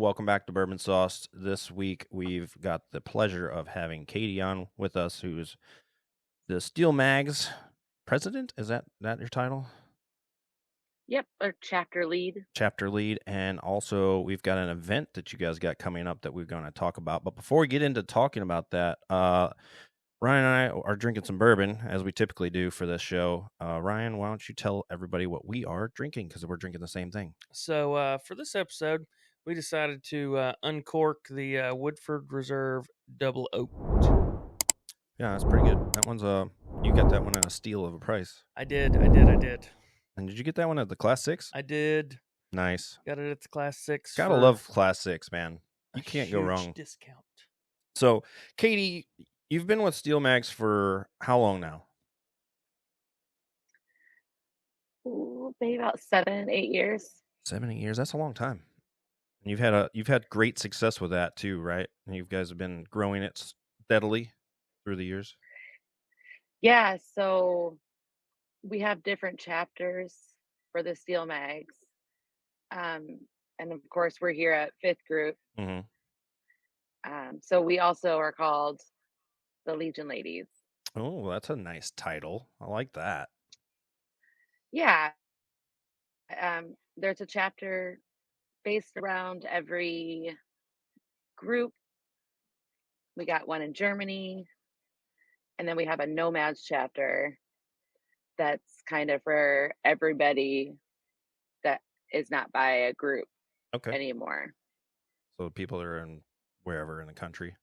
Welcome back to Bourbon Sauced. This week, we've got the pleasure of having Katie on with us, who's the Steel Mag's president. Is that your title? Yep, or chapter lead. Chapter lead. And also, we've got an event that you guys got coming up that we're going to talk about. But before we get into talking about that, Ryan and I are drinking some bourbon, as we typically do for this show. Ryan, why don't you tell everybody what we are drinking, because we're drinking the same thing. So for this episode, we decided to uncork the Woodford Reserve Double Oak. Yeah, that's pretty good. That one's you got that one at a steal of a price. I did. And did you get that one at the Class 6? I did. Nice. Got it at the Class 6. Gotta love Class 6, man. You can't go huge wrong. Discount. So, Katie, you've been with Steel Mags for how long now? Ooh, maybe about 7, 8 years. 7, 8 years. That's a long time. And you've had great success with that too, right? And you guys have been growing it steadily through the years. Yeah, so we have different chapters for the Steel Mags. And of course, we're here at Fifth Group. Mm-hmm. So we also are called the Legion Ladies. Oh, that's a nice title. I like that. Yeah. There's a chapter based around every group. We got one in Germany, and then we have a Nomads chapter that's kind of for everybody that is not by a group anymore. So people are in wherever in the country.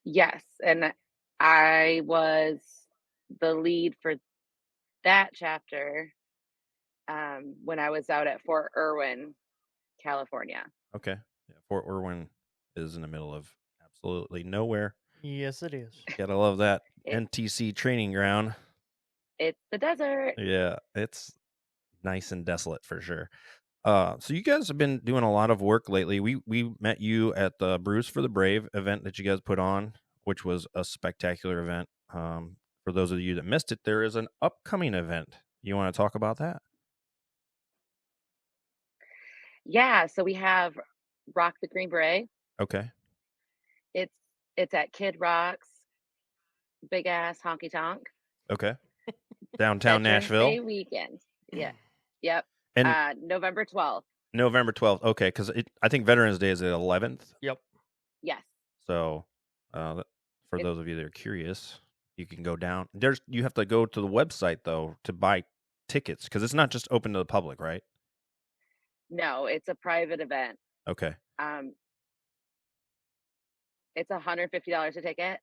Yes, and I was the lead for that chapter when I was out at Fort Irwin, California. Okay. Yeah, Fort Irwin is in the middle of absolutely nowhere. Yes, it is. Gotta love that NTC training ground. It's the desert. Yeah, it's nice and desolate for sure. So you guys have been doing a lot of work lately. We met you at the Brews for the Brave event that you guys put on, which was a spectacular event. For those of you that missed it, there is an upcoming event. You want to talk about that? Yeah, so we have Rock the Green Beret. Okay. It's at Kid Rock's big ass honky tonk. Okay. Downtown Veterans Nashville. Day weekend. Yeah. Yep. And November 12th. November 12th. Okay, because I think Veterans Day is the 11th. Yep. Yes. So, for those of you that are curious, you can go down. You have to go to the website though to buy tickets, because it's not just open to the public, right? No, it's a private event. Okay. It's $150 a ticket.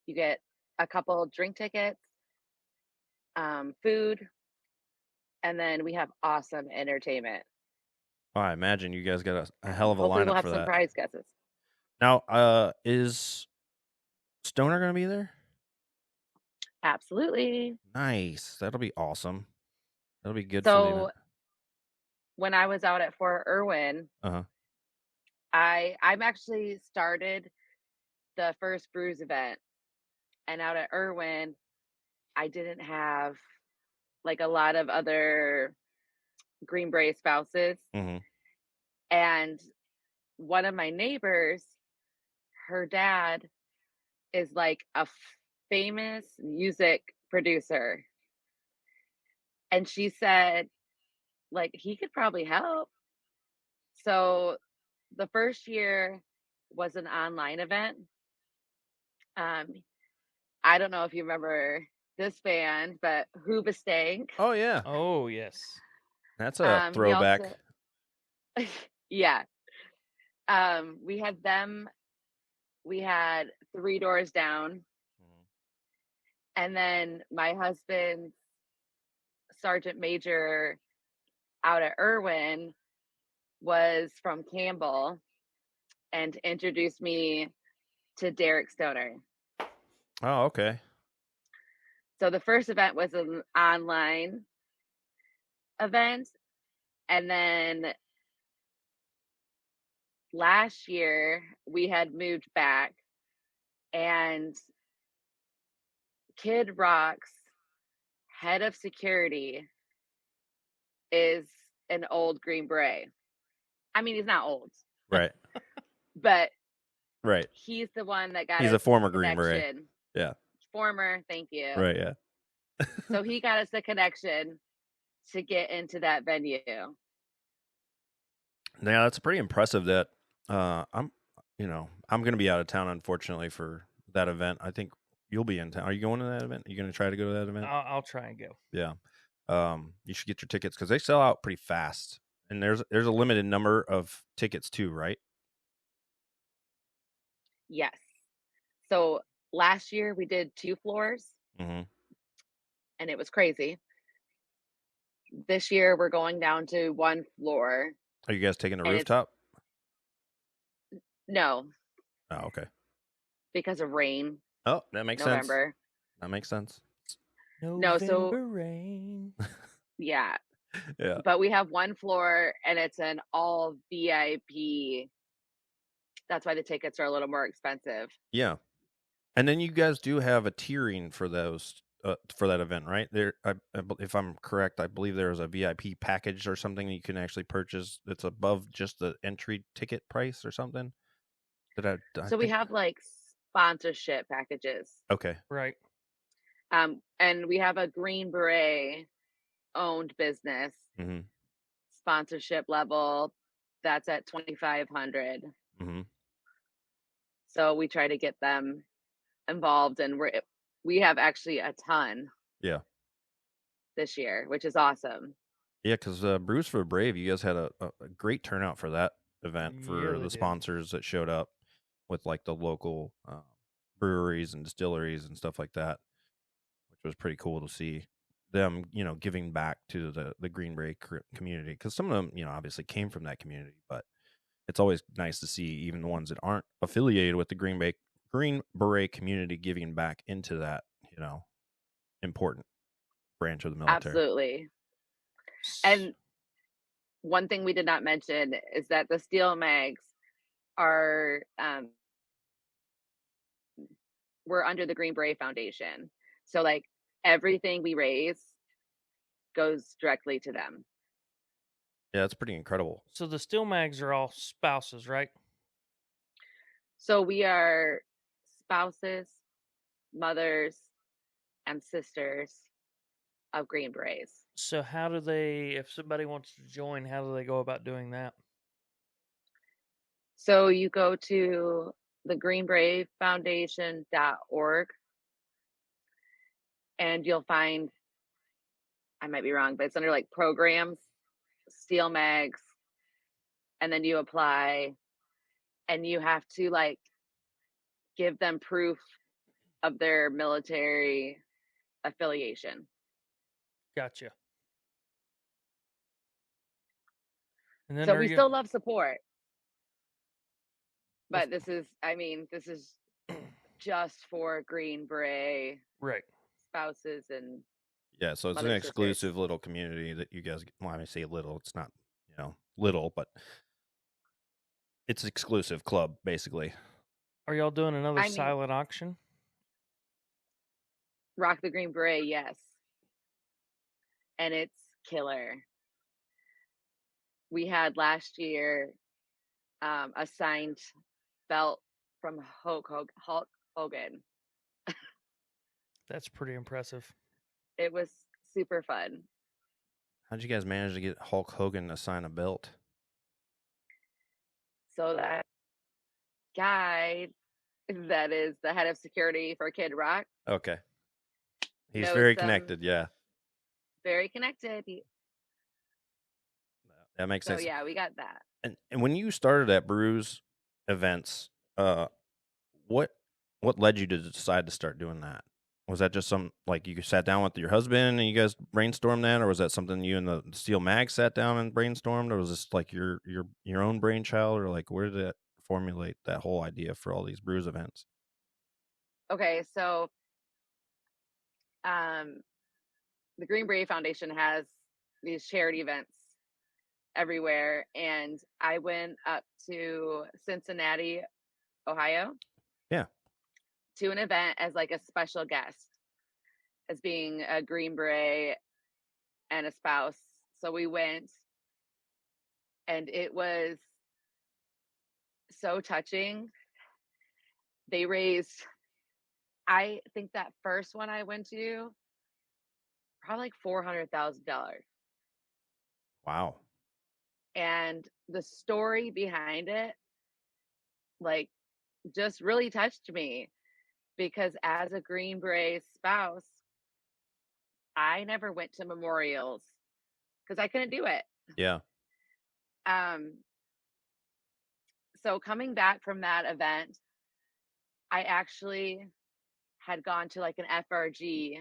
You get a couple drink tickets, food, and then we have awesome entertainment. Oh, I imagine you guys got a hell of a Hopefully lineup we'll have for some that. prize guesses. Now, is Stoner going to be there? Absolutely. Nice. That'll be awesome. That'll be good so, for the event. When I was out at Fort Irwin, I've actually started the first Brews event, and out at Irwin, I didn't have like a lot of other Green Beret spouses. Mm-hmm. And one of my neighbors, her dad is like a famous music producer. And she said, like, he could probably help. So the first year was an online event. I don't know if you remember this band, but Hoobastank. Oh, yeah. Oh, yes. That's a throwback. Yeah. We had them. We had Three Doors Down. And then my husband's sergeant major out at Irwin was from Campbell and introduced me to Derek Stoner. Oh, okay. So the first event was an online event. And then last year we had moved back, and Kid Rock's head of security is an old Green Beret. I mean, he's not old. Right. But Right. he's the one that got He's us a former the Green Beret. connection. Yeah. Former, thank you. Right. Yeah. So he got us the connection to get into that venue. Now that's pretty impressive. That I'm, I'm going to be out of town unfortunately for that event. I think you'll be in town. Are you going to that event? Are you going to try to go to that event? I'll try and go. Yeah. You should get your tickets because they sell out pretty fast, and there's a limited number of tickets too, right? Yes. So last year we did 2 floors Mm-hmm. and it was crazy. This year we're going down to 1 floor Are you guys taking the and it's rooftop? no, Oh, okay. because of rain, Oh, that makes sense. November. That makes sense. No, so November rain. yeah, Yeah. but we have 1 floor and it's an all VIP. That's why the tickets are a little more expensive. Yeah. And then you guys do have a tiering for those for that event, right? If I'm correct, I believe there is a VIP package or something that you can actually purchase that's above just the entry ticket price or something. I So we think? have like sponsorship packages. Okay. Right. And we have a Green Beret owned business Mm-hmm. sponsorship level that's at 2,500. Mm-hmm. So we try to get them involved, and we have actually a ton Yeah. this year, which is awesome. Yeah, because Bruce for Brave, you guys had a great turnout for that event Yeah, for they the did. sponsors that showed up with like the local breweries and distilleries and stuff like that, which was pretty cool to see them, giving back to the Green Beret community because some of them, obviously came from that community, but it's always nice to see even the ones that aren't affiliated with the Green Beret community giving back into that, important branch of the military. Absolutely. And one thing we did not mention is that the steel mags are we're under the Green Beret Foundation. So like everything we raise goes directly to them. Yeah, that's pretty incredible. So the steel mags are all spouses, right? So we are spouses, mothers, and sisters of Green Berets. So how do they, if somebody wants to join, how do they go about doing that? So you go to the greenbravefoundation.org and you'll find, I might be wrong, but it's under like programs, steel mags, and then you apply and you have to like give them proof of their military affiliation. Gotcha. And then So are we you still love support. But this is just for Green Beret right? spouses and Yeah, so it's an mother sisters. exclusive little community that you guys. Well, I say little. It's not, little, but it's exclusive club basically. Are y'all doing another I mean, silent auction? Rock the Green Beret, yes. And it's killer. We had last year a signed belt from Hulk Hogan. That's pretty impressive. It was super fun. How'd you guys manage to get Hulk Hogan to sign a belt? So that guy that is the head of security for Kid Rock Okay, he's knows very them. connected. Yeah, Very connected. that makes sense. So yeah, we got that. And when you started at Brews events, what led you to decide to start doing that? Was that just some like you sat down with your husband and you guys brainstormed that, or was that something you and the Steel Mag sat down and brainstormed, or was this like your own brainchild, or like where did it formulate that whole idea for all these Brews events? Okay, so the Green Beret Foundation has these charity events everywhere, and I went up to Cincinnati, Ohio, Yeah. to an event as like a special guest, as being a Green Beret and a spouse. So we went, and it was so touching. They raised, I think that first one I went to, probably like $400,000. Wow. And the story behind it, like, just really touched me because as a Green Beret spouse, I never went to memorials because I couldn't do it. Yeah. Um, so coming back from that event, I actually had gone to like an FRG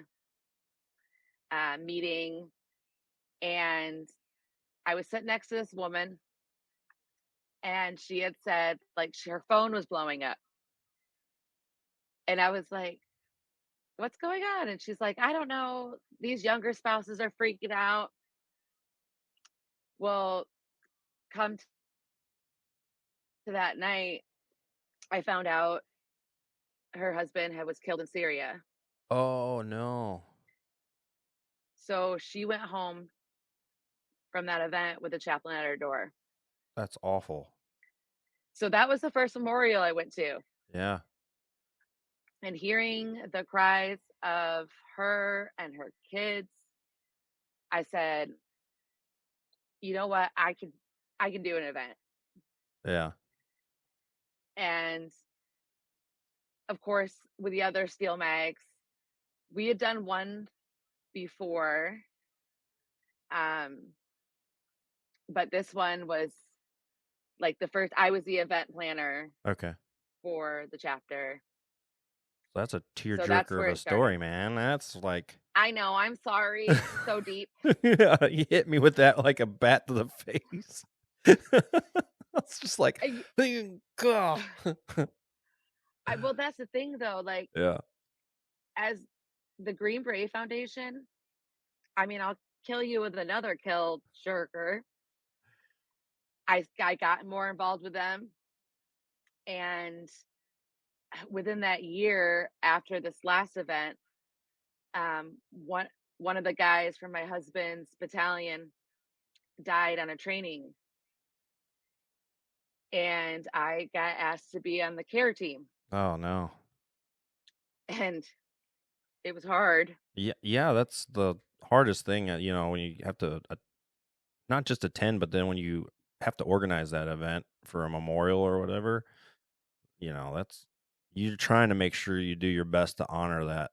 meeting, and I was sitting next to this woman, and she had said like her phone was blowing up, and I was like, "What's going on?" And she's like, "I don't know. These younger spouses are freaking out." Well, come to that night, I found out her husband was killed in Syria. Oh no. So she went home from that event with a chaplain at her door. That's awful. So that was the first memorial I went to. Yeah. And hearing the cries of her and her kids, I said, "You know what? I can do an event." Yeah. And of course, with the other steel mags, we had done one before, um, but this one was like the first. I was the event planner Okay. for the chapter, So that's a so that's tearjerker of where a it started. story, man. That's like I know. I'm sorry. So deep. yeah, you hit me with that like a bat to the face. It's just like I, God. well, that's the thing, though. Like, Yeah. as the Green Beret Foundation, I mean, I'll kill you with another kill jerker. I got more involved with them, and within that year after this last event, one of the guys from my husband's battalion died on a training, and I got asked to be on the care team, Oh no. and it was hard. Yeah, yeah, that's the hardest thing, when you have to not just attend, but then when you have to organize that event for a memorial or whatever, that's you're trying to make sure you do your best to honor that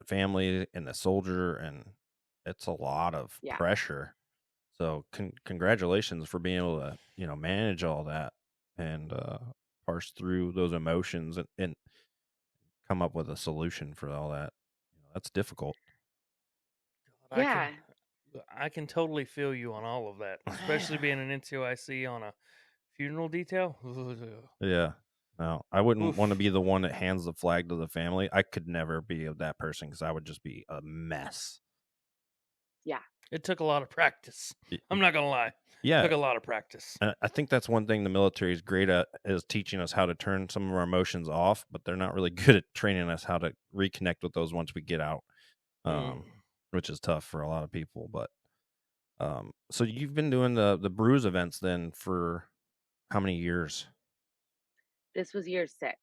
family and the soldier, and it's a lot of Yeah, pressure. So congratulations for being able to manage all that and parse through those emotions and come up with a solution for all that. That's difficult. I can yeah, I can totally feel you on all of that, especially being an NCOIC on a funeral detail. Yeah. No, I wouldn't want to Oof. be the one that hands the flag to the family. I could never be that person because I would just be a mess. yeah, It took a lot of practice. Y- I'm y- not gonna lie. Yeah, Took a lot of practice. I think that's one thing the military is great at, is teaching us how to turn some of our emotions off, but they're not really good at training us how to reconnect with those once we get out, Mm. um, which is tough for a lot of people. But so you've been doing the bruise events then for how many years? this was year 6.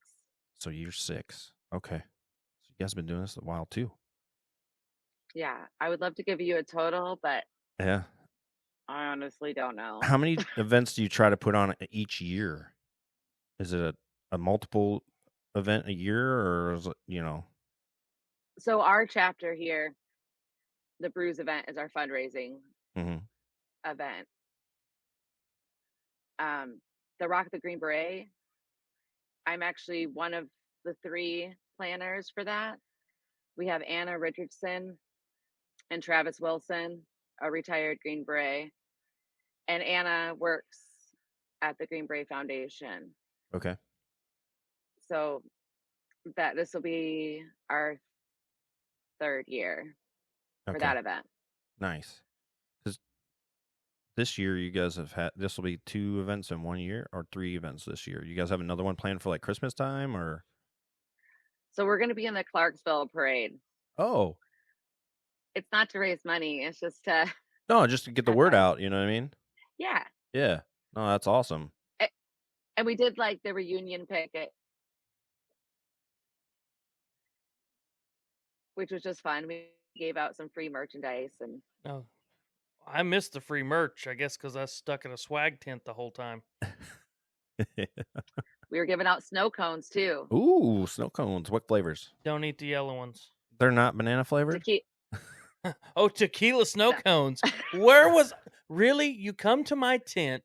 So year 6. Okay, so you guys have been doing this a while too. Yeah, I would love to give you a total, but Yeah. I honestly don't know. How many events do you try to put on each year? Is it a multiple event a year, or is it? So our chapter here, the Bruise event, is our fundraising Mhm. event. Um, the Rock the Green Beret, I'm actually one of the 3 planners for that. We have Anna Richardson and Travis Wilson, a retired Green Beret, and Anna works at the Green Beret Foundation. Okay. So that this will be our 3rd year for Okay. that event. Nice. Because this year you guys have had, this will be 2 events in 1 year, or 3 events this year. You guys have another one planned for like Christmas time, or? So we're going to be in the Clarksville parade. Oh, It's not to raise money, it's just to no, just to get the have word fun. out. You know what I mean? Yeah. Yeah. No, that's awesome. And we did like the reunion picket, which was just fun. We gave out some free merchandise and Oh, I missed the free merch, I guess, because I was stuck in a swag tent the whole time. we were giving out snow cones too. Ooh, snow cones. What flavors? Don't eat the yellow ones. They're not banana flavored? Oh, tequila snow No. cones. Where was really? You come to my tent,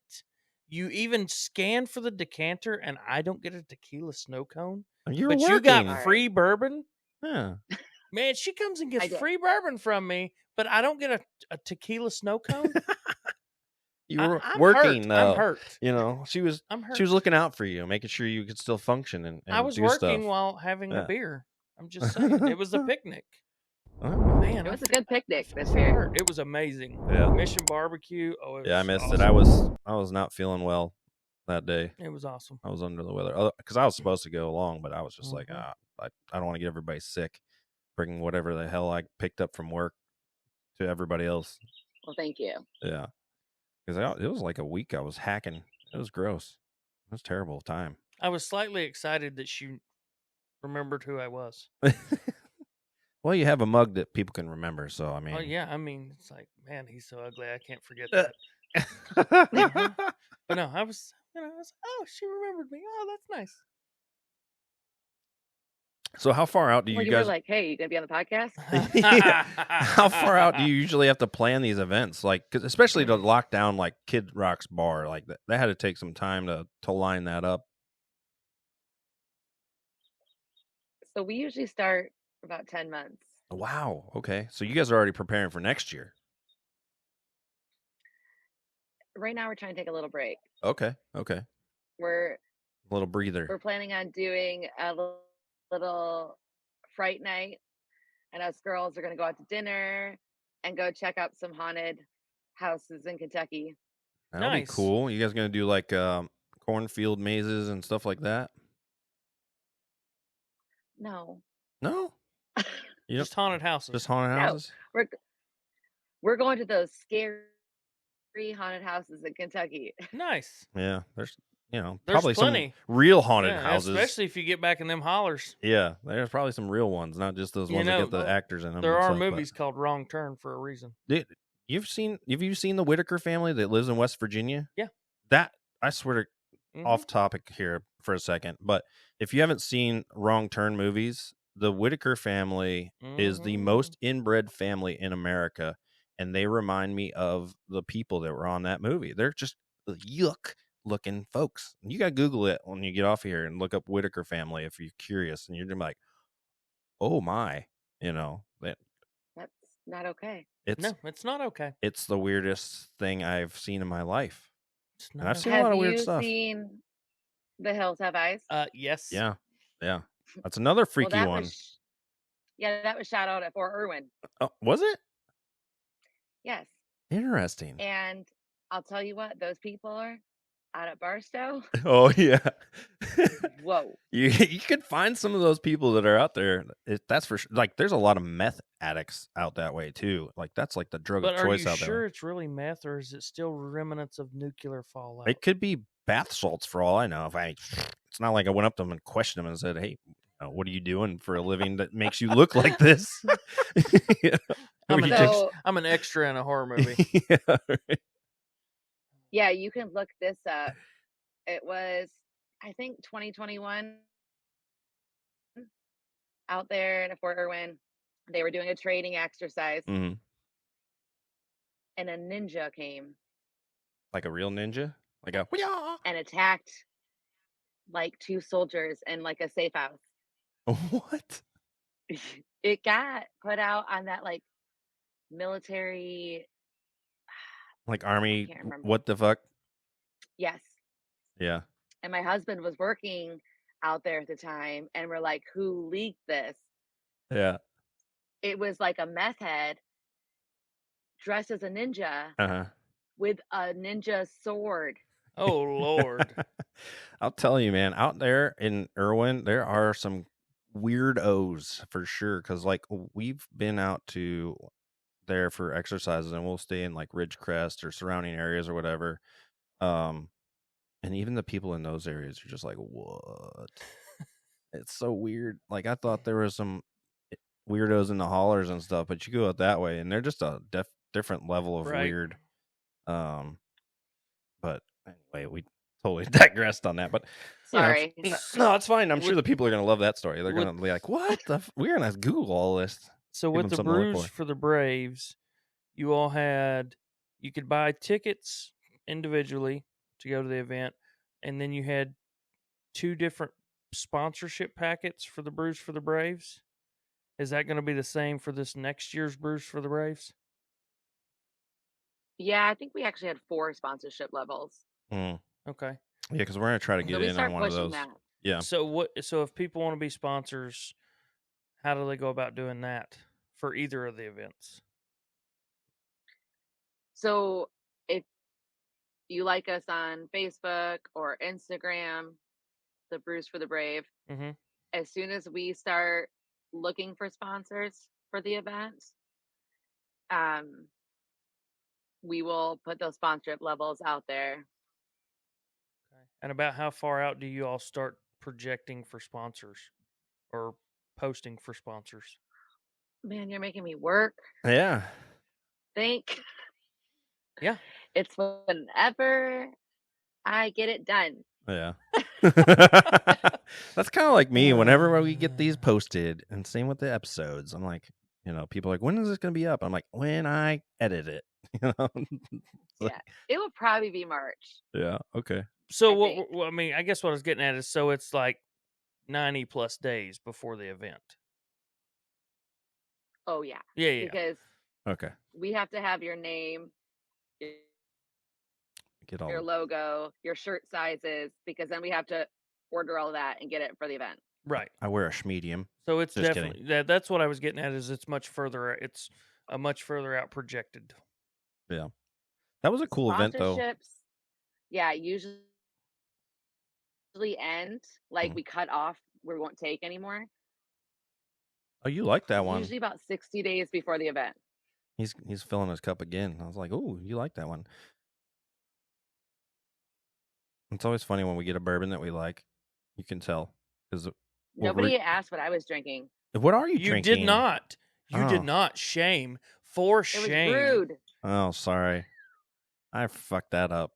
you even scan for the decanter, and I don't get a tequila snow cone. You're But working. you got Alright. free bourbon. Yeah. Man, she comes and I gets did. free bourbon from me, but I don't get a tequila snow cone. You were I'm working hurt. though. I'm hurt. You know, she was I'm hurt. she was looking out for you, making sure you could still function and I was do working stuff. while having a Yeah. beer. I'm just saying. It was a picnic. Oh, Man, It I was a feel- good picnic I this feel year. hurt. It was amazing. Yeah. Mission barbecue. Oh, it yeah, I was missed awesome. it. I was not feeling well that day. It was awesome. I was under the weather because I was supposed to go along, but I was just like, Mhm. I don't want to get everybody sick, bringing whatever the hell I picked up from work to everybody else. Well, thank you. Yeah, because it was like a week I was hacking. It was gross. It was a terrible time. I was slightly excited that she remembered who I was. Well, you have a mug that people can remember, so I mean. Oh yeah, I mean, it's like, man, he's so ugly. I can't forget that. But no, I was like, oh, she remembered me. Oh, that's nice. So how far out do Well, you you were guys? like, "Hey, you gonna be on the podcast?" Yeah. How far out do you usually have to plan these events? Like, 'cause especially to lock down like Kid Rock's bar, like that had to take some time to line that up. So we usually start about 10 months. Wow. Okay. So you guys are already preparing for next year. Right now, we're trying to take a little break. Okay. Okay. We're A little breather. we're planning on doing a little fright night, and us girls are gonna go out to dinner and go check out some haunted houses in Kentucky. That'll be Nice. cool. You guys gonna do like cornfield mazes and stuff like that? No, No. You Just haunted houses. just haunted no, houses. we're going to those scary haunted houses in Kentucky. Nice. Yeah. There's There's probably plenty. some real haunted Yeah, houses. especially if you get back in them hollers. Yeah, there's probably some real ones, not just those You ones that know, get the actors in them. There and are stuff, but- movies called Wrong Turn for a reason. Have you seen the Whitaker family that lives in West Virginia? Yeah. That I swear to Mhm. off topic here for a second, but if you haven't seen Wrong Turn movies, the Whitaker family is the Mhm. most inbred family in America, and they remind me of the people that were on that movie. They're just yuck looking folks. You got to Google it when you get off here and look up Whitaker family if you're curious, and you're gonna be like, oh my, that That's not okay. it's No, it's not okay. it's the weirdest thing I've seen in my life. It's And not I've okay. seen a lot Have of weird you stuff. seen The Hills Have Eyes? Yes. Yeah. That's another Well, freaky that one. that was shot out at Fort Irwin. Oh, was it? Yes. Interesting. And I'll tell you what, those people are out at Barstow. Oh yeah. Whoa. You could find some of those people that are out there. That's for sure. Like, there's a lot of meth addicts out that way too. Like, that's like the drug But of are choice you out sure there. it's really meth, or is it still remnants of nuclear fallout? It could be bath salts for all I know. It's not like I went up to them and questioned them and said, "Hey, what are you doing for a living that makes you look like this?" You know? I'm, Or an you ex- So- I'm an extra in a horror movie. yeah, right. Yeah, you can look this up. It was, I think, 2021 out there in Fort Irwin. They were doing a training exercise, Mhm. and a ninja came Like a real ninja, like a "Hoo-yah!" and attacked like two soldiers in like a safe house. What? It got put out on that like military. Like army? can't remember. What the fuck? Yes. Yeah. And my husband was working out there at the time, and we're like, who leaked this? Yeah. It was like a meth head dressed as a ninja Uh-huh. with a ninja sword. Oh Lord. I'll tell you, man, out there in Irwin, there are some weirdos for sure. Cause like we've been out to there for exercises and we'll stay in like Ridgecrest or surrounding areas or whatever. And And even the people in those areas are just like, what? It's so weird. Like, I thought there was some weirdos in the hollers and stuff, but you go out that way, and they're just a different level of Right. weird. But anyway, we totally digressed on that. But you know, Sorry. no, it's fine. I'm sure With- the people are gonna love that story. They're with- gonna be like, "What the? We're gonna Google all this." So Give with them the something to look Brews for. for the Braves, you all you could buy tickets individually to go to the event, and then you had 2 different sponsorship packets for the Brews for the Braves. Is that going to be the same for this next year's Brews for the Braves? Yeah, I think we actually had 4 sponsorship levels. Mm. Okay. Yeah, because we're gonna try to So get we in start on one of pushing those. that. Yeah. So if people want to be sponsors, how do they go about doing that for either of the events? So if you like us on Facebook or Instagram, the Brews for the Brave, Mm-hmm. as soon as we start looking for sponsors for the event, we will put those sponsorship levels out there. Okay. And about how far out do you all start projecting for sponsors or posting for sponsors? Man, you're making me work. Yeah. Think. Yeah. It's whenever I get it done. Yeah. That's kind of like me. Whenever we get these posted, and same with the episodes, I'm like, people are like, when is this going to be up? I'm like, when I edit it. Yeah, it will probably be March. Yeah. Okay. So I I mean, I guess what I was getting at is, so it's like 90 plus days before the event. Oh yeah. Yeah. Because Okay. we have to have your name, Get all your logo, your shirt sizes, because then we have to order all that and get it for the event. Right. I wear a schmedium. So it's Just definitely that's what I was getting at, is it's much further. It's a much further out projected. Yeah. That was a cool event though. Sponsorships, yeah, usually end like we cut off. We won't take anymore. Oh, you like that one? Usually about 60 days before the event. He's filling his cup again. I was like, "Oh, you like that one?" It's always funny when we get a bourbon that we like. You can tell because Nobody asked what I was drinking. What are you You drinking? did not. You did Oh. not. Shame. For It was shame. brewed. Oh, sorry. I fucked that up.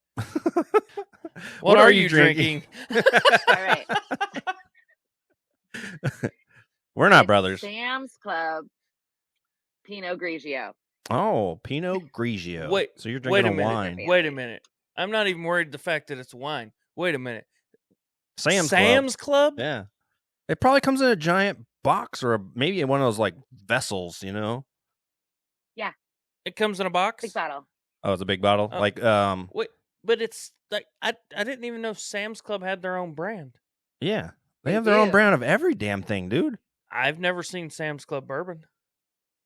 What are you drinking? All right. We're not It's brothers. Sam's Club Pinot Grigio. Oh, Pinot Grigio. Wait, so you're wait drinking a a minute. wine. Wait a minute. I'm not even worried the fact that it's wine. Wait a minute. Sam's Club? Yeah. It probably comes in a giant box or maybe one of those like vessels, Yeah. It comes in a box? Big bottle. Oh, it's a big bottle. Oh. Like Wait, but it's like I didn't even know Sam's Club had their own brand. Yeah. They They have their own do. brand of every damn thing, dude. I've never seen Sam's Club bourbon.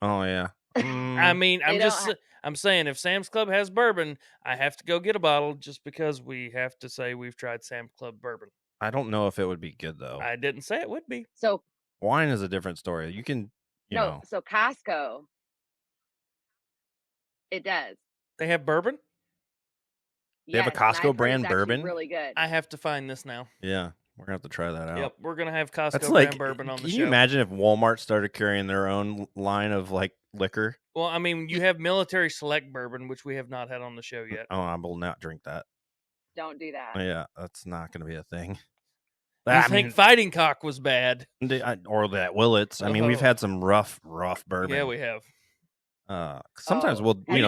Oh yeah. I mean, I'm saying if Sam's Club has bourbon, I have to go get a bottle just because we have to say we've tried Sam's Club bourbon. I don't know if it would be good though. I didn't say it would be. So Wine is a different story. You can, know. so Costco, it does. They have bourbon? They have a Yes, and I've Costco heard brand it's actually bourbon? really good. I have to find this now. Yeah. We're gonna have to try that out. Yep, we're gonna have Costco That's brand like bourbon on the Can show. you imagine if Walmart started carrying their own line of like liquor? Well, I mean, you have Military Select bourbon, which we have not had on the show yet. Oh, I will not drink that. Don't do that. Yeah, that's not going to be a thing. You think Fighting Cock was bad? Or that Willits. I mean, we've had some rough bourbon. Yeah, we have. Sometimes we'll, we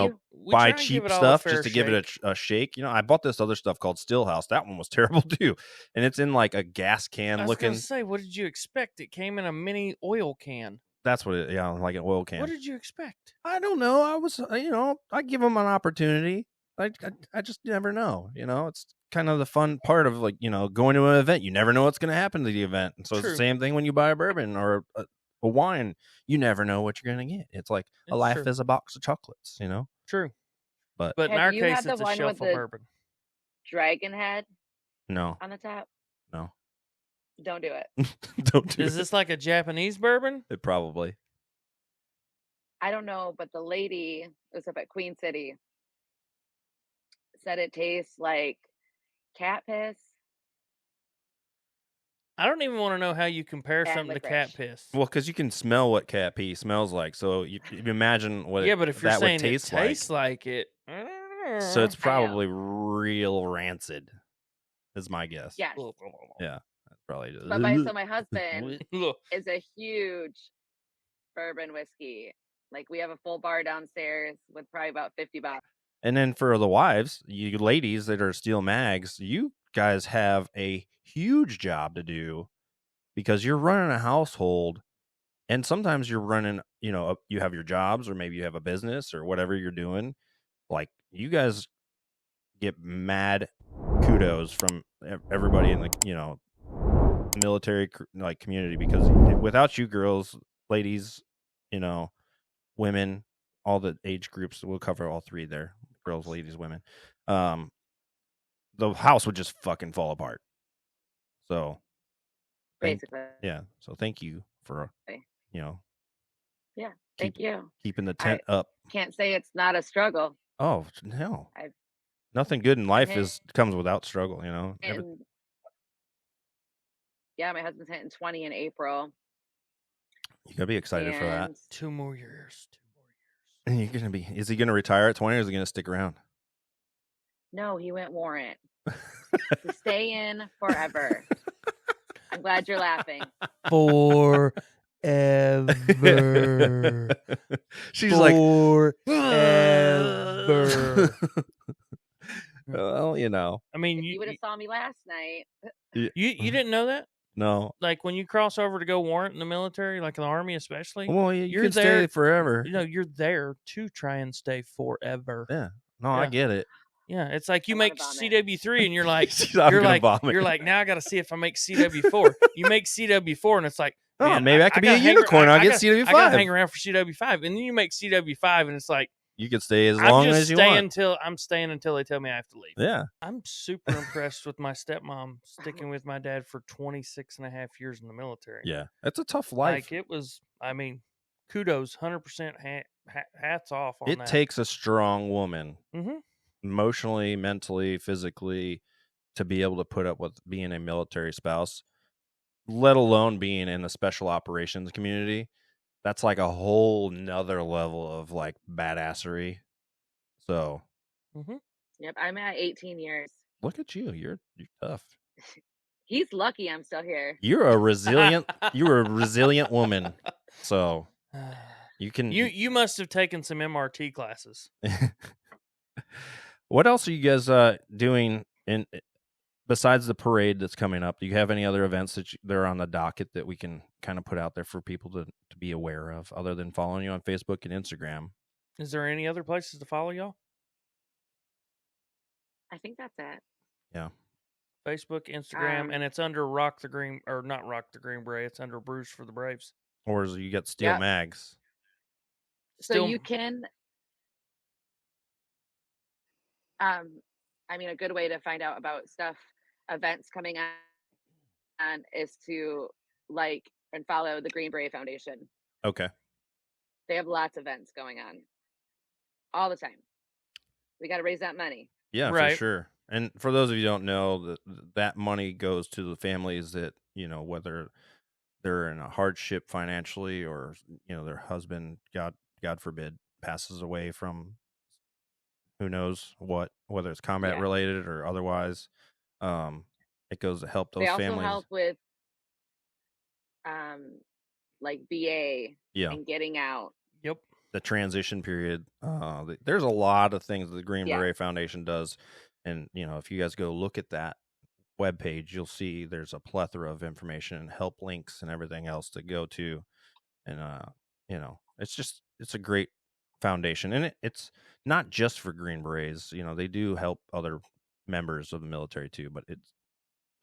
buy try and give cheap it all a stuff fair just to give it a shake. I bought this other stuff called Stillhouse. That one was terrible too, and it's in like a gas can I was looking. gonna say, what did you expect? It came in a mini oil can. That's what it. Yeah, like an oil can. What did you expect? I don't know. I was, I give them an opportunity. I just never know. It's kind of the fun part of like, going to an event. You never know what's going to happen to the event. And so it's True. the same thing when you buy a bourbon or a wine. You never know what you're going to get. It's like a life is a box of chocolates, True. But in Have our you case, had the it's a one shelf with of the bourbon. dragon head No, on the top? no, Don't do it. don't do Is it. this like a Japanese bourbon? It probably. I don't know, but the lady was up at Queen City said it tastes like cat piss, I don't even want to know how you compare and something to cat licorice. piss. Well, because you can smell what cat pee smells like, so you imagine what Yeah, but if you're that would saying it taste like. tastes like it, So it's I know. probably real rancid, is my guess. Yes. Yeah, that's probably just. But so my husband is a huge bourbon whiskey. Like, we have a full bar downstairs with probably about 50 bottles. And then for the wives, you ladies that are steel mags, you guys have a huge job to do because you're running a household, and sometimes you're running, you have your jobs, or maybe you have a business or whatever you're doing. Like, you guys get mad kudos from everybody in the military community, because without you girls, ladies, women, all the age groups, we'll cover all three there: girls, ladies, women. The house would just fucking fall apart. So Basically. So thank you for Yeah, thank you. keeping the tent up. Can't say it's not a struggle. Oh no, I've nothing good in life hit- comes without struggle. and yeah, my husband's hitting 20 in April. You gotta be excited for that. 2 more years. And you're gonna be. Is he gonna retire at 20, or is he gonna stick around? No, he went warrant to stay in forever. I'm glad you're laughing. Forever. She's like, forever. Well, I mean, If you would have saw me last night. you didn't know that? No. Like, when you cross over to go warrant in the military, like the Army especially, Well, you can stay forever. You're there to try and stay forever. Yeah. No, I get it. Yeah, it's like you make CW3 and you're like, vomit. You're like, now I got to see if I make CW4. You make CW4 and it's like, man, maybe I could be a unicorn. I'll get CW5. I got to hang around for CW5, and then you make CW5 and it's like, you can stay as long as you want. I'm staying until they tell me I have to leave. Yeah. I'm super impressed with my stepmom sticking with my dad for 26 and a half years in the military. Yeah. It's a tough life. Like, it was, kudos, 100% hats off on that. It takes a strong woman, mm-hmm. emotionally, mentally, physically, to be able to put up with being a military spouse, let alone being in the special operations community. That's like a whole nother level of like badassery. So, Yep, I'm at 18 years. Look at you. You're tough. He's lucky I'm still here. You're a resilient woman. So you can. You must have taken some MRT classes. What else are you guys doing besides the parade that's coming up? Do you have any other events that are on the docket that we can kind of put out there for people to be aware of, other than following you on Facebook and Instagram? Is there any other places to follow y'all? I think that's it. Yeah. Facebook, Instagram, and it's under not Rock the Green Beret. It's under Bruce for the Braves. Or is you got Steel Mags? So you can. A good way to find out about events coming on, is to like and follow the Green Beret Foundation. Okay. They have lots of events going on all the time. We got to raise that money. Yeah, right. For sure. And for those of you who don't know, that money goes to the families that, whether they're in a hardship financially, or, their husband, God forbid, passes away from who knows what, whether it's combat related or otherwise. It goes to help those families. They also help with like BA and getting out. Yep. The transition period. There's a lot of things that the Green Beret Foundation does. And, if you guys go look at that webpage, you'll see there's a plethora of information and help links and everything else to go to. And, it's a great foundation. And it's not just for Green Berets. They do help other members of the military too, but it's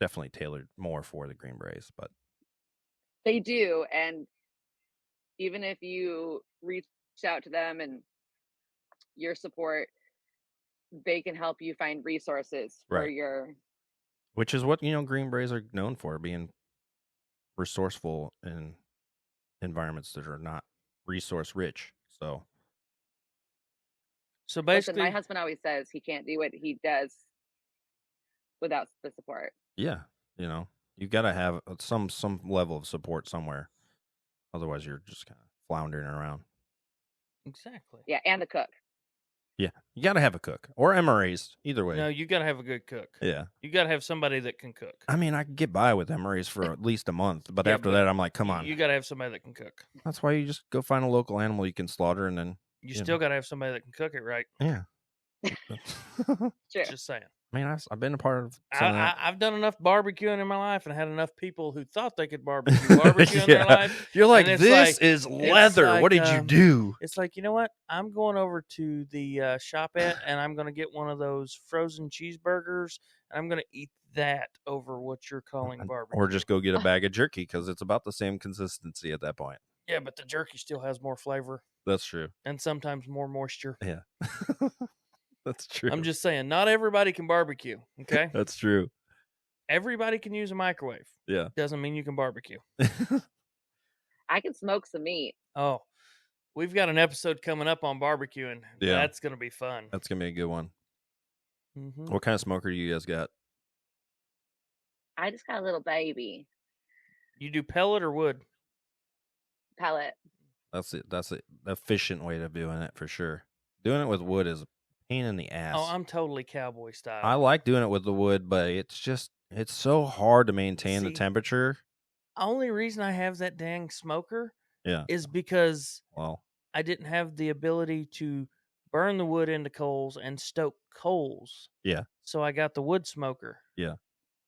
definitely tailored more for the Green Berets. But they do. And even if you reach out to them and your support, they can help you find resources for which is what Green Berets are known for, being resourceful in environments that are not resource rich. So basically, my husband always says he can't do what he does without the support. Yeah, you know, you got to have some level of support somewhere. Otherwise, you're just kind of floundering around. Exactly. Yeah, and the cook. Yeah, you got to have a cook or MRAs, either way. No, you got to have a good cook. Yeah. You got to have somebody that can cook. I mean, I can get by with MRAs for at least a month, but Yeah, after but that, I'm like, come on. You got to have somebody that can cook. That's why you just go find a local animal you can slaughter, and then You still got to have somebody that can cook it right. yeah. True. Just saying. I mean, I've been a part of some of that. I've done enough barbecuing in my life and had enough people who thought they could barbecue in their life. You're like, and it's this like- is it's leather. like, What did you do? It's like, you know what? I'm going over to the shopette and I'm going to get one of those frozen cheeseburgers and I'm going to eat that over what you're calling barbecue. Or just go get a bag of jerky because it's about the same consistency at that point. Yeah, but the jerky still has more flavor That's true. and sometimes more moisture. Yeah. That's true. I'm just saying, not everybody can barbecue, okay? That's true. Everybody can use a microwave. Yeah. Doesn't mean you can barbecue. I can smoke some meat. Oh, we've got an episode coming up on barbecuing. Yeah. That's going to be fun. That's going to be a good one. Mm-hmm. What kind of smoker do you guys got? I just got a little baby You do pellet or wood? pellet. That's it. That's an efficient way of doing it for sure. Doing it with wood is a pain in the ass. Oh, I'm totally cowboy style. I like doing it with the wood, but it's so hard to maintain the See, temperature. Only reason I have that dang smoker Yeah. is because Well, I didn't have the ability to burn the wood into coals and stoke coals. Yeah. So I got the wood smoker. Yeah.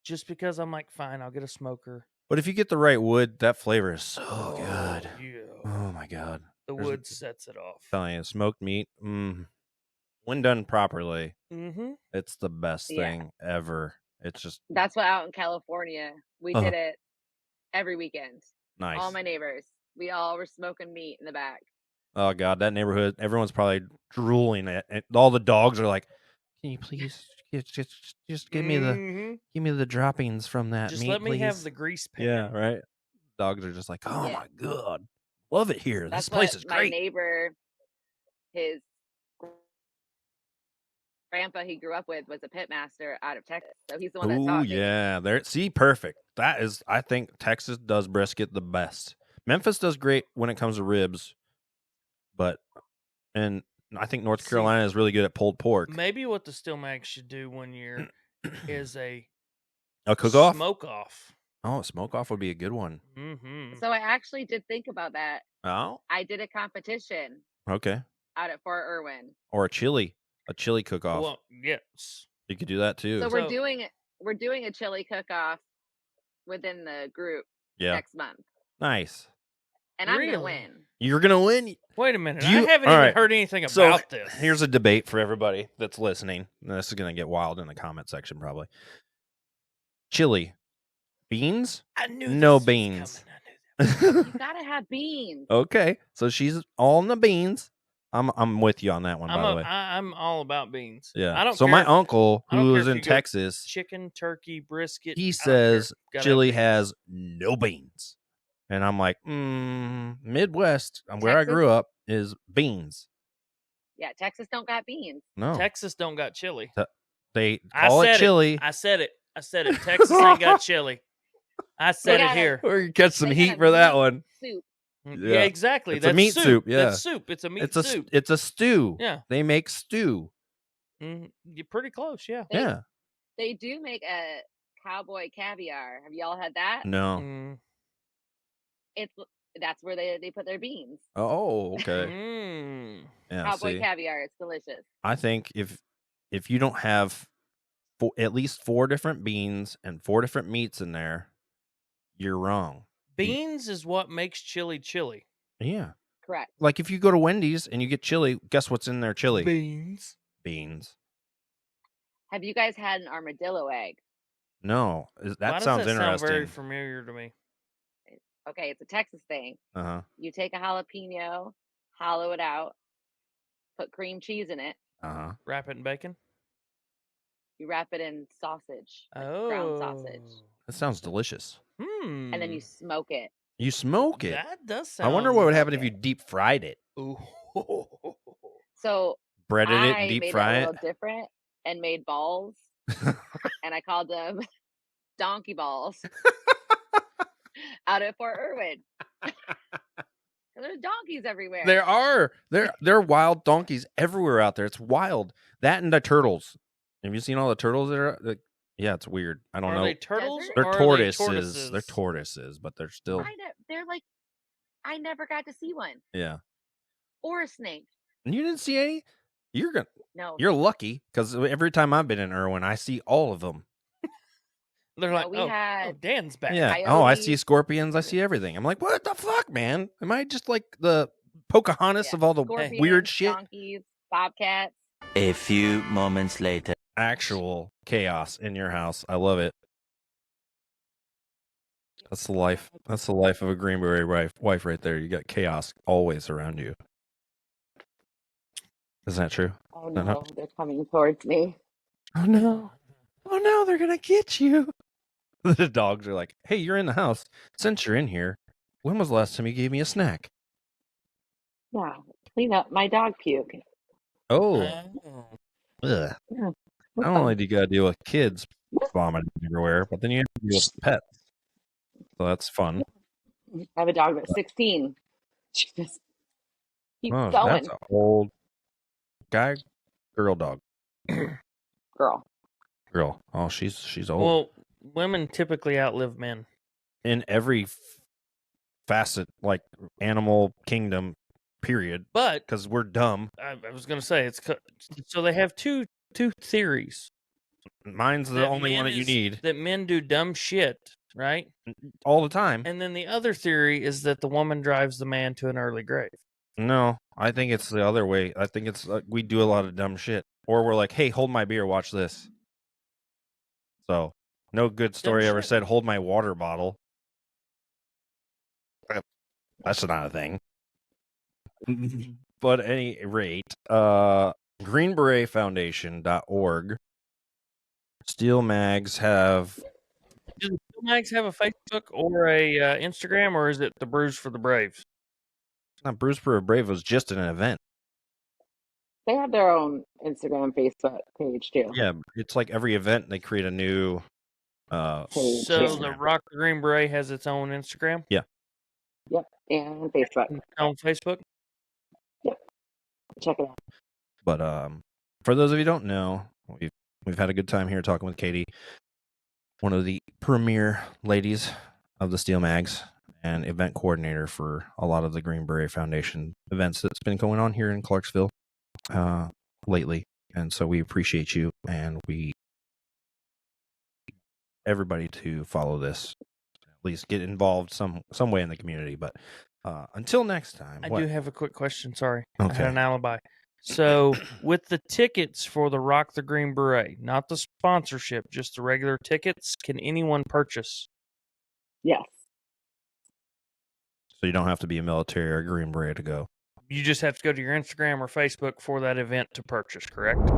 Just because I'm like, fine, I'll get a smoker. but if you get the right wood, that flavor is so good. Yeah. Oh my god. The There's- wood sets it off. Telling you, smoked meat, when done properly, Mm-hmm. it's the best Yeah. thing ever. It's just That's what out in California we Uh-huh. did it every weekend. nice. All my neighbors, we all were smoking meat in the back. Oh god, that neighborhood, everyone's probably drooling at it. All the dogs are like, "Can you please just give me the droppings from that Just meat, let me please?" have the grease pan. Yeah, right. Dogs are just like, "Oh Yeah. my god, love it here. That's This place what is my great." neighbor, his grandpa he grew up with was a pit master out of Texas, so he's the one that Oh taught me. yeah, there. See, perfect. That is, I think Texas does brisket the best. Memphis does great when it comes to ribs, and I think North See, Carolina is really good at pulled pork. Maybe what the Still Mags should do one year is a A cook off. smoke off. Oh, smoke off would be a good one. Mm-hmm. So I actually did think about that. Oh, I did a competition okay. out at Fort Irwin. Or a chili cook off. Well, yes. You could do that too. So So- we're doing a chili cook off within the group Yeah, next month, nice. and I'm Really? gonna win. You're gonna win. Wait a minute. Do you- I haven't all even right. heard anything So about this. here's a debate for everybody that's listening. And this is gonna get wild in the comment section probably. Chili, beans, I knew no this was beans. coming. I knew that. You gotta have beans. Okay, so she's all in the beans. I'm with you on that one, by the way. I'm all about beans. Yeah. I don't. So care my if uncle, I don't who care is if in you go Texas, chicken, turkey, brisket. he I don't care. says Gotta have chili beans. has no beans, and I'm like, Midwest, where I Texas? grew up, is beans. Yeah, Texas don't got beans. No, Texas don't got chili. they I call it said chili. I said it. I said it. Texas ain't got chili. I said it got it. here. Or you catch some They heat got for that meat one. Soup. Yeah, Yeah. exactly. It's a That's meat soup, yeah. That's soup. It's a meat It's a soup. it's a stew. Yeah. They make stew. You're pretty close. Yeah. They- Yeah. They do make a cowboy caviar. Have y'all had that? No. Mm. That's where they put their beans. Oh, okay. Mm. Yeah. Cowboy See, caviar. It's delicious. I think if you don't have at least 4 different beans and 4 different meats in there, you're wrong. Beans is what makes chili chili. Yeah. Correct. Like if you go to Wendy's and you get chili, guess what's in their chili? Beans. Beans. Have you guys had an armadillo egg? No, Why that does sounds that sound interesting. very familiar to me. Okay, it's a Texas thing. Uh-huh. You take a jalapeno, hollow it out, put cream cheese in it. Uh-huh. Wrap it in bacon. You wrap it in sausage, like Oh. ground sausage, That sounds delicious. Hmm. and then you smoke it. You smoke it. That does I sound. wonder what would happen if okay. you deep fried it. Ooh. So Breaded it I and deep made fry it a it. little different and made balls and I called them donkey balls out at Fort Irwin. There's donkeys everywhere. There are wild donkeys everywhere out there. It's wild. That and the turtles. Have you seen all the turtles that are? Like, yeah, it's weird. I don't Are know. they turtles? Desert? They're Or are tortoises. they tortoises? They're tortoises, but they're still. They're like, I never got to see one. Yeah. Or a snake. And you didn't see any? No. You're lucky because every time I've been in Irwin, I see all of them. They're No, like, we oh, had Dan's back. Yeah. Oh, I see scorpions. I see everything. I'm like, what the fuck, man? Am I just like the Pocahontas of all the scorpions, weird shit? donkeys, bobcats. A few moments later. Actual chaos in your house. I love it. That's the life. That's the life of a Green Beret wife right there. You got chaos always around you. Isn't that true? Oh no, they're coming towards me. Oh no. Oh no, they're gonna get you. The dogs are like, hey, you're in the house. Since you're in here, when was the last time you gave me a snack? Yeah, clean up my dog puke. Oh. Ugh. Yeah, Not only do you gotta deal with kids vomiting everywhere, but then you have to deal with pets. So that's fun. I have a dog that's 16. She just keeps going. That's an old girl dog. Girl. Oh, she's old. Well, women typically outlive men. In every facet, like animal kingdom, period. But because we're dumb. I was going to say so they have two theories. Mine's the only one that you need. That men do dumb shit, right? All the time. And then the other theory is that the woman drives the man to an early grave. No, I think it's the other way. I think it's we do a lot of dumb shit, or we're like, "Hey, hold my beer, watch this." So, no good story ever said, "Hold my water bottle." That's not a thing. But at any rate, greenberetfoundation.org. Steel Mags have. Do the Steel Mags have a Facebook or a Instagram, or is it the Brews for the Braves? Not Brews for a Brave was just an event. They have their own Instagram, Facebook page too. Yeah, it's like every event they create a new. So the Rock the Green Beret has its own Instagram. Yeah. Yep, and Facebook. On Facebook. Yep, check it out. But for those of you who don't know, we've had a good time here talking with Katie, one of the premier ladies of the Steel Mags and event coordinator for a lot of the Green Beret Foundation events that's been going on here in Clarksville lately. And so we appreciate you, and we everybody to follow this, at least get involved some way in the community. But until next time, I do have a quick question. Sorry, okay. I had an alibi. So with the tickets for the Rock the Green Beret, not the sponsorship, just the regular tickets, can anyone purchase? Yes. So you don't have to be a military or a Green Beret to go. You just have to go to your Instagram or Facebook for that event to purchase, correct?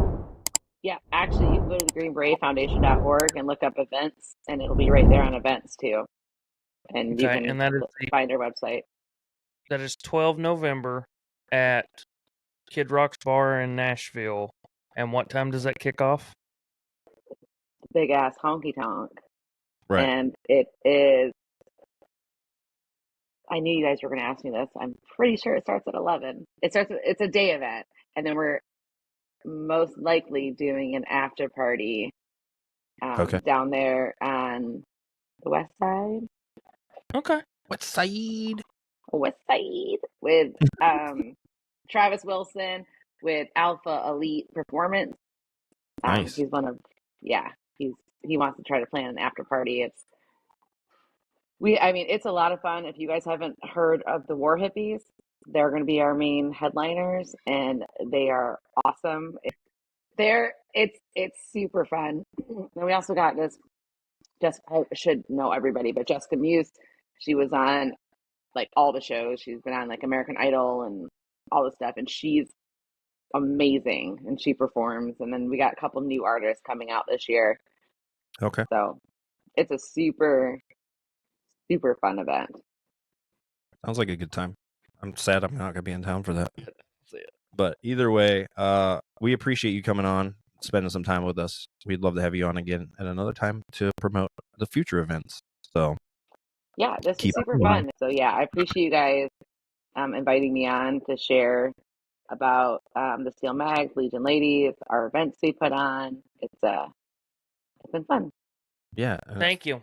Yeah, actually, you can go to the greenberetfoundation.org and look up events, and it'll be right there on events too. And you can find our website. That is 12 November at Kid Rock's Bar in Nashville. And what time does that kick off? Big ass honky tonk. Right. And it is. I knew you guys were going to ask me this. I'm pretty sure it starts at 11. It's a day event, and then we're most likely doing an after party down there on the west side. Okay. West side with Travis Wilson with Alpha Elite Performance. Nice. He's he wants to try to plan an after party. It's a lot of fun. If you guys haven't heard of the War Hippies, they're going to be our main headliners, and they are awesome. It's super fun. And we also got this. I should know everybody, but Jessica Muse, she was on like all the shows. She's been on like American Idol and all this stuff, and she's amazing, and she performs. And then we got a couple new artists coming out this year. Okay. So it's a super, super fun event. Sounds like a good time. I'm sad I'm not going to be in town for that. But either way, we appreciate you coming on. spending some time with us. We'd love to have you on again at another time to promote the future events. So Yeah, this is keep super fun. So yeah, I appreciate you guys inviting me on to share about the Steel Mags, Legion Ladies, our events we put on. It's been fun. Yeah, Thank you.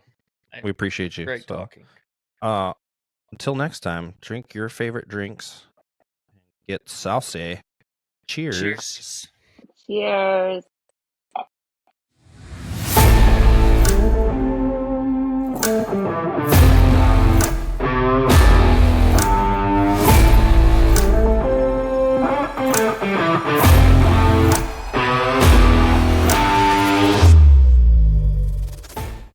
we appreciate you. Great So, talking. until next time, drink your favorite drinks, get saucy. Cheers. Cheers. Cheers.